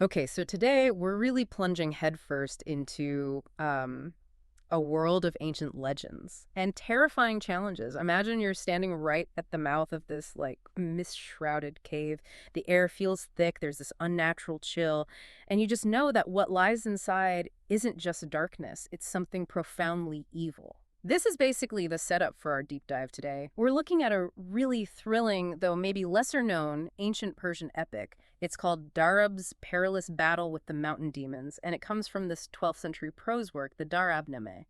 Okay, so today we're really plunging headfirst into a world of ancient legends and terrifying challenges. Imagine you're standing right at the mouth of this like mist-shrouded cave. The air feels thick, there's this unnatural chill, and you just know that what lies inside isn't just darkness, it's something profoundly evil. This is basically the setup for our deep dive today. We're looking at a really thrilling, though maybe lesser known, ancient Persian epic. It's called Darab's Perilous Battle with the Mountain Demons, and it comes from this 12th century prose work, the Darab.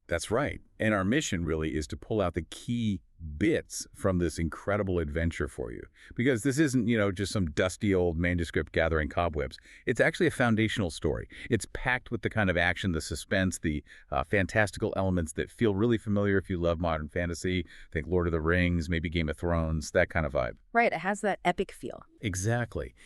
That's right. And our mission really is to pull out the key bits from this incredible adventure for you. Because this isn't, just some dusty old manuscript gathering cobwebs. It's actually a foundational story. It's packed with the kind of action, the suspense, the fantastical elements that feel really familiar if you love modern fantasy. Think Lord of the Rings, maybe Game of Thrones, that kind of vibe. Right, it has that epic feel. Exactly.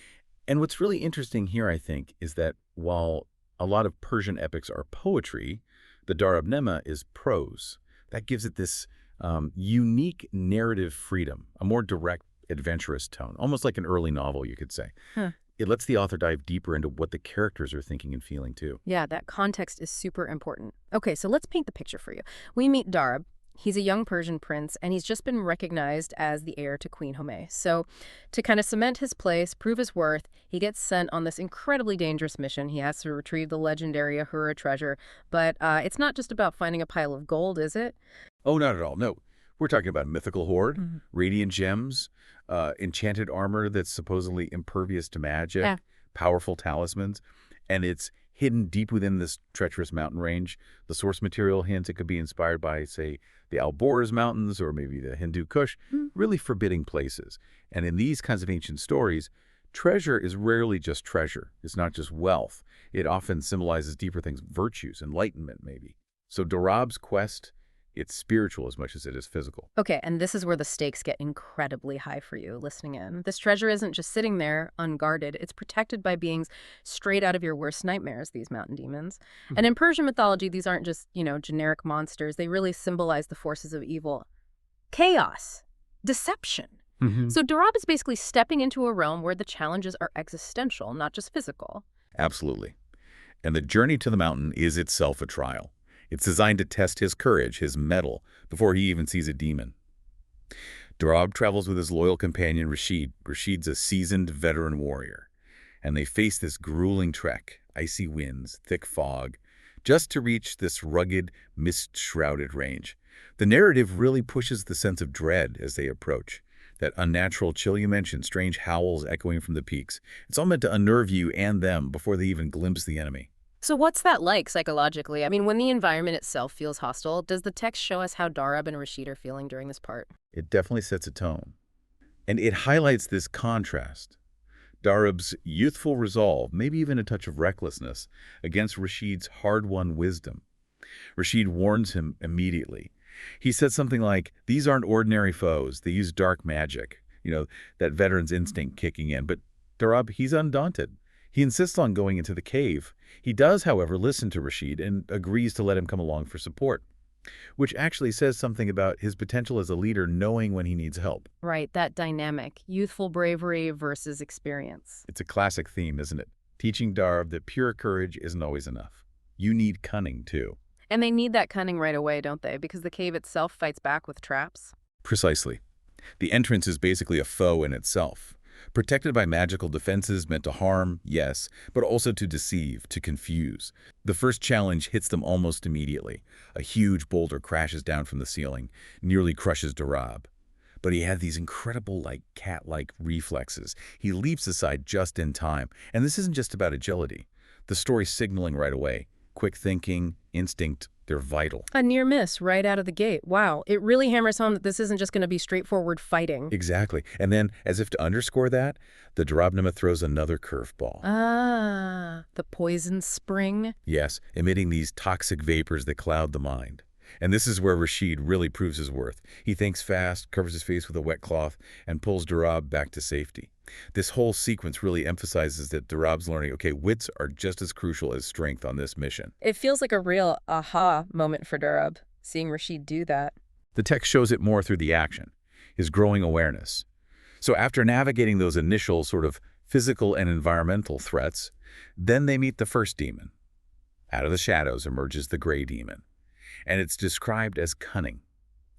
And what's really interesting here, I think, is that while a lot of Persian epics are poetry, the Darab is prose. That gives it this unique narrative freedom, a more direct, adventurous tone, almost like an early novel, you could say. Huh. It lets the author dive deeper into what the characters are thinking and feeling, too. Yeah, that context is super important. Okay, so let's paint the picture for you. We meet Darab. He's a young Persian prince, and he's just been recognized as the heir to Queen Homay. So to kind of cement his place, prove his worth, he gets sent on this incredibly dangerous mission. He has to retrieve the legendary Ahura treasure. But it's not just about finding a pile of gold, is it? Oh, not at all. No. We're talking about a mythical hoard, Mhm. radiant gems, enchanted armor that's supposedly impervious to magic, Yeah. powerful talismans, and it's hidden deep within this treacherous mountain range. The source material hints it could be inspired by, say, the Alborz Mountains or maybe the Hindu Kush, Mm. really forbidding places. And in these kinds of ancient stories, treasure is rarely just treasure. It's not just wealth. It often symbolizes deeper things, virtues, enlightenment maybe. So Darab's quest, it's spiritual as much as it is physical. Okay, and this is where the stakes get incredibly high for you listening in. This treasure isn't just sitting there unguarded. It's protected by beings straight out of your worst nightmares, these mountain demons. And in Persian mythology, these aren't just, generic monsters. They really symbolize the forces of evil. Chaos, deception. So Darab is basically stepping into a realm where the challenges are existential, not just physical. Absolutely. And the journey to the mountain is itself a trial. It's designed to test his courage, his mettle, before he even sees a demon. Darab travels with his loyal companion, Rashid. Rashid's a seasoned veteran warrior. And they face this grueling trek, icy winds, thick fog, just to reach this rugged, mist-shrouded range. The narrative really pushes the sense of dread as they approach. That unnatural chill you mentioned, strange howls echoing from the peaks. It's all meant to unnerve you and them before they even glimpse the enemy. So what's that like psychologically? I mean, when the environment itself feels hostile, does the text show us how Darab and Rashid are feeling during this part? It definitely sets a tone. And it highlights this contrast. Darab's youthful resolve, maybe even a touch of recklessness, against Rashid's hard-won wisdom. Rashid warns him immediately. He said something like, "These aren't ordinary foes. They use dark magic." That veteran's instinct kicking in. But Darab, he's undaunted. He insists on going into the cave. He does, however, listen to Rashid and agrees to let him come along for support, which actually says something about his potential as a leader knowing when he needs help. Right, that dynamic, youthful bravery versus experience. It's a classic theme, isn't it? Teaching Darab that pure courage isn't always enough. You need cunning, too. And they need that cunning right away, don't they? Because the cave itself fights back with traps. Precisely. The entrance is basically a foe in itself. Protected by magical defenses meant to harm, yes, but also to deceive, to confuse. The first challenge hits them almost immediately. A huge boulder crashes down from the ceiling, nearly crushes Darab. But he had these incredible, cat-like reflexes. He leaps aside just in time. And this isn't just about agility. The story's signaling right away. Quick thinking, instinct, they're vital. A near miss right out of the gate. Wow, it really hammers home that this isn't just going to be straightforward fighting. Exactly. And then, as if to underscore that, the Darab throws another curveball. Ah, the poison spring. Yes, emitting these toxic vapors that cloud the mind. And this is where Rashid really proves his worth. He thinks fast, covers his face with a wet cloth, and pulls Darab back to safety. This whole sequence really emphasizes that Darab's learning, okay, wits are just as crucial as strength on this mission. It feels like a real aha moment for Darab, seeing Rashid do that. The text shows it more through the action, his growing awareness. So after navigating those initial sort of physical and environmental threats, Then they meet the first demon. Out of the shadows emerges the gray demon, and it's described as cunning,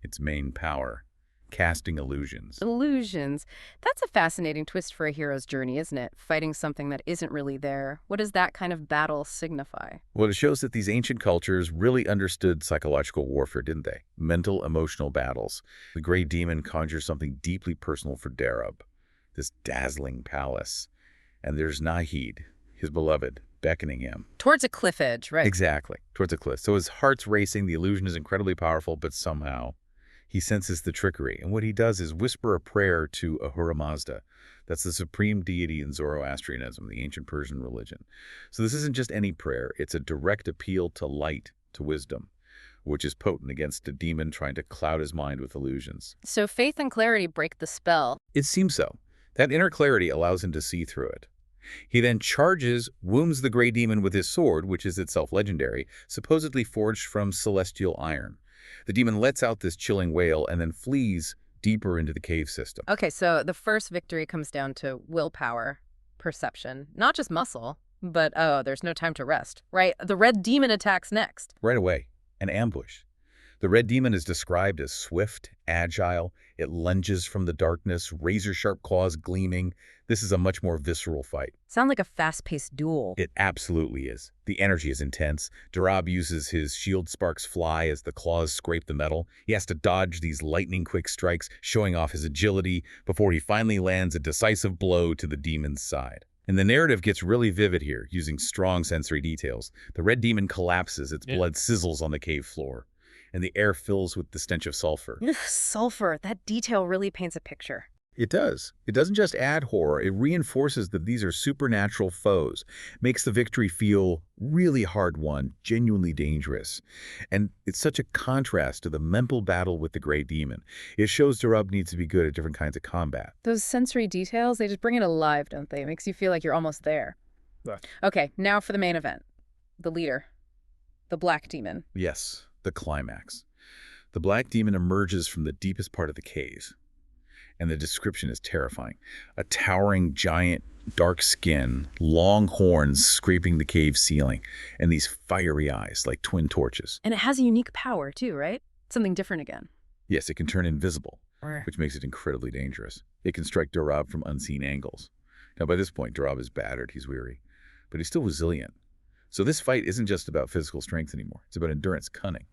its main power, casting illusions. Illusions. That's a fascinating twist for a hero's journey, isn't it? Fighting something that isn't really there. What does that kind of battle signify? Well, it shows that these ancient cultures really understood psychological warfare, didn't they? Mental, emotional battles. The gray demon conjures something deeply personal for Darab, this dazzling palace. And there's Nahid, his beloved, beckoning him. Towards a cliff edge, right? Exactly, towards a cliff. So his heart's racing, the illusion is incredibly powerful, but somehow he senses the trickery. And what he does is whisper a prayer to Ahura Mazda. That's the supreme deity in Zoroastrianism, the ancient Persian religion. So this isn't just any prayer. It's a direct appeal to light, to wisdom, which is potent against a demon trying to cloud his mind with illusions. So faith and clarity break the spell. It seems so. That inner clarity allows him to see through it. He then charges, wounds the gray demon with his sword, which is itself legendary, supposedly forged from celestial iron. The demon lets out this chilling wail and then flees deeper into the cave system. Okay, so the first victory comes down to willpower, perception, not just muscle, but oh, there's no time to rest, right? The red demon attacks next. Right away, an ambush. The red demon is described as swift, agile. It lunges from the darkness, razor-sharp claws gleaming. This is a much more visceral fight. Sound like a fast-paced duel. It absolutely is. The energy is intense. Darab uses his shield sparks fly as the claws scrape the metal. He has to dodge these lightning-quick strikes, showing off his agility before he finally lands a decisive blow to the demon's side. And the narrative gets really vivid here, using strong sensory details. The red demon collapses, its blood sizzles on the cave floor, and the air fills with the stench of sulfur. Ugh, sulfur. That detail really paints a picture. It does. It doesn't just add horror, it reinforces that these are supernatural foes, makes the victory feel really hard-won, genuinely dangerous. And it's such a contrast to the mental battle with the gray demon. It shows Darab needs to be good at different kinds of combat. Those sensory details, they just bring it alive, don't they? It makes you feel like you're almost there. Yeah. Okay, now for the main event. The leader. The black demon. Yes, the climax. The black demon emerges from the deepest part of the cave, and the description is terrifying. A towering giant, dark skin, long horns scraping the cave ceiling, and these fiery eyes like twin torches. And it has a unique power too, right? Something different again. Yes, it can turn invisible, which makes it incredibly dangerous. It can strike Darab from unseen angles. Now, by this point, Darab is battered, he's weary, but he's still resilient. So this fight isn't just about physical strength anymore. It's about endurance, cunning,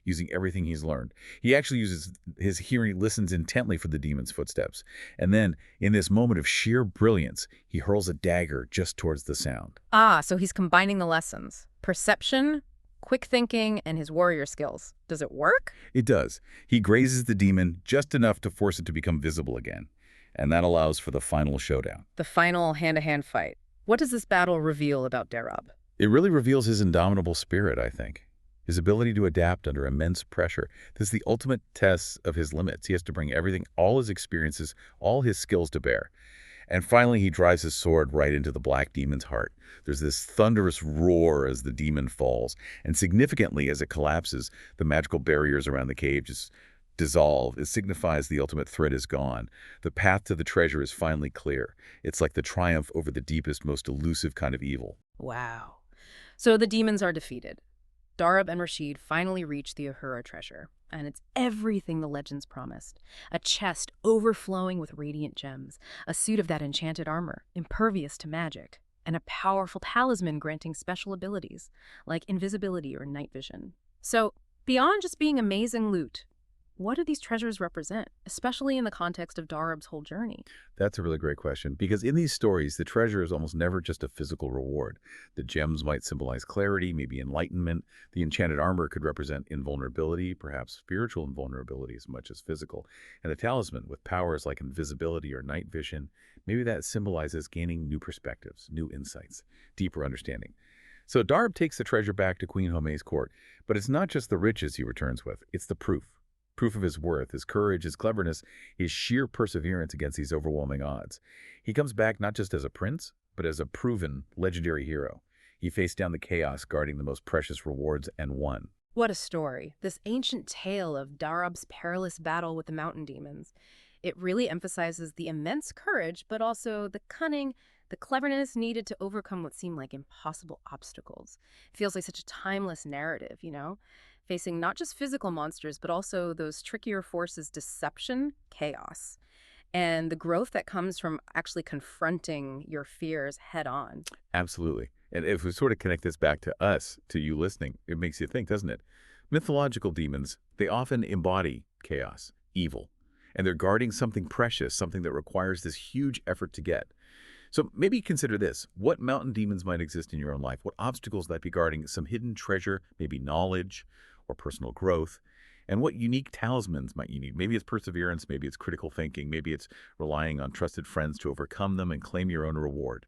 using everything he's learned. He actually uses his hearing, listens intently for the demon's footsteps. And then, in this moment of sheer brilliance, he hurls a dagger just towards the sound. Ah, so he's combining the lessons. Perception, quick thinking, and his warrior skills. Does it work? It does. He grazes the demon just enough to force it to become visible again. And that allows for the final showdown. The final hand-to-hand fight. What does this battle reveal about Darab? It really reveals his indomitable spirit, I think. His ability to adapt under immense pressure. This is the ultimate test of his limits. He has to bring everything, all his experiences, all his skills to bear. And finally, he drives his sword right into the black demon's heart. There's this thunderous roar as the demon falls. And significantly, as it collapses, the magical barriers around the cave just dissolve. It signifies the ultimate threat is gone. The path to the treasure is finally clear. It's like the triumph over the deepest, most elusive kind of evil. Wow. So the demons are defeated. Darab and Rashid finally reach the Ahura treasure, and it's everything the legends promised. A chest overflowing with radiant gems, a suit of that enchanted armor, impervious to magic, and a powerful talisman granting special abilities, like invisibility or night vision. So, beyond just being amazing loot, what do these treasures represent, especially in the context of Darab's whole journey? That's a really great question, because in these stories, the treasure is almost never just a physical reward. The gems might symbolize clarity, maybe enlightenment. The enchanted armor could represent invulnerability, perhaps spiritual invulnerability as much as physical. And the talisman, with powers like invisibility or night vision, maybe that symbolizes gaining new perspectives, new insights, deeper understanding. So Darab takes the treasure back to Queen Home's court, but it's not just the riches he returns with, it's the proof. Proof of his worth, his courage, his cleverness, his sheer perseverance against these overwhelming odds. He comes back not just as a prince, but as a proven, legendary hero. He faced down the chaos guarding the most precious rewards and won. What a story. This ancient tale of Darab's perilous battle with the mountain demons. It really emphasizes the immense courage, but also the cunning, the cleverness needed to overcome what seemed like impossible obstacles. It feels like such a timeless narrative, facing not just physical monsters, but also those trickier forces, deception, chaos, and the growth that comes from actually confronting your fears head on. Absolutely. And if we sort of connect this back to us, to you listening, it makes you think, doesn't it? Mythological demons, they often embody chaos, evil, and they're guarding something precious, something that requires this huge effort to get. So maybe consider this. What mountain demons might exist in your own life? What obstacles might be guarding some hidden treasure, maybe knowledge or personal growth? And what unique talismans might you need? Maybe it's perseverance, maybe it's critical thinking, maybe it's relying on trusted friends to overcome them and claim your own reward.